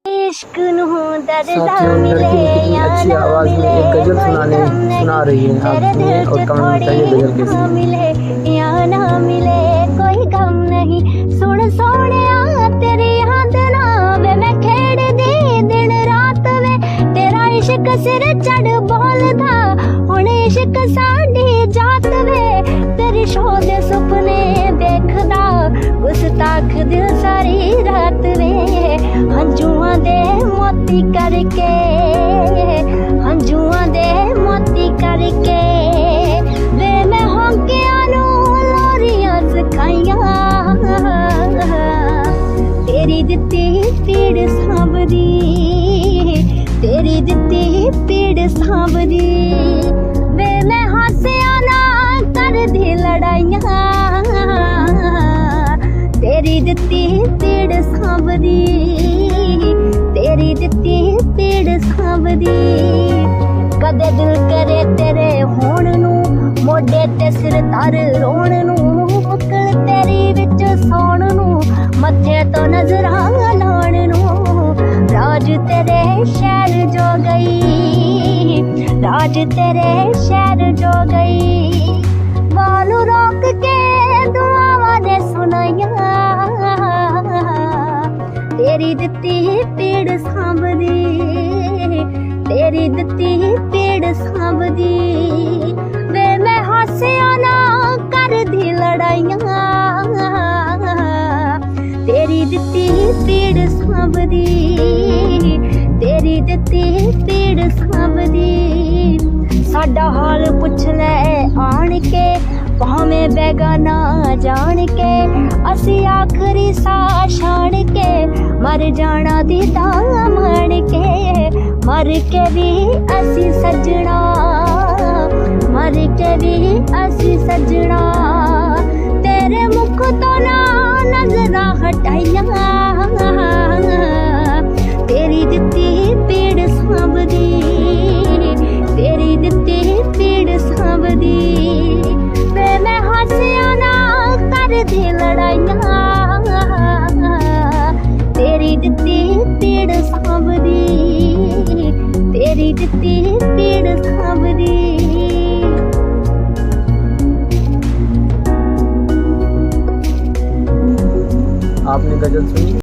इश्क नू दर्दा साथियों, मिले लड़की कितनी या अच्छी ना आवाज में मिले, एक गजल कोई सुना रही है। आप तेरे सुनिए दिल और च कमेंट में बताइए थोड़ी गजल कैसी है। मिले या ना मिले, कोई गम नहीं। सुन सोहणिया तेरी याद ना वे मैं खेड़ दी दिन रात वे, तेरा इश्क सिर चढ़ बोलदा हुण इश्क साडी जात वे, तेरी शो दे सुपने देखदा गुस्ताख दिल सारी रात वे, हंजुआं दे मोती करके, हंजुआं दे मोती करके वे मैं होंकियां नू लोरियां सिखाइयां, तेरी दित्ती पीड़ सांभदी, तेरी दित्ती पीड़ सांभदी वे मैं हासिया ना करदी लड़ाइयां, तेरी दित्ती पीड़ सांभदी, तेरी दित्ती पीड़ सांभदी। कदे दिल करे तेरे होण नू, मोढे ते सिर धर रोण नू, मुकल तेरी विच सौण नू, मत्थे तो नजरां लाण नू, राज तेरे शहर जो गई, राज तेरे शहर जो गई, बालू रोक के दुआवां ने सुनाइयां, तेरी दित्ती पीड़ सांभदी, तेरी दित्ती पीड़ सांभदी वे मैं हासिया ना करदी लड़ाइयां, तेरी दित्ती पीड़ सांभदी, तेरी दित्ती पीड़ सांभदी। साडा हाल पुछ ले आण के, भावें बेगाना जान के, असी आखरी साह छाण के, मर जाना दी दामन के, मर के भी असी सजना, मर के भी असी सजना, तेरे मुख तो ना नजरां हटाइयां, तेरी दित्ती पीड़ सांभदी, तेरी दित्ती पीड़ सांभदी वे मैं हासिया ना करदी लड़ाइयां, तेरी दित्ती पीड़ सांभदी, तेरी दित्ती पीड़ सांभदी। आपने गजल सुनी।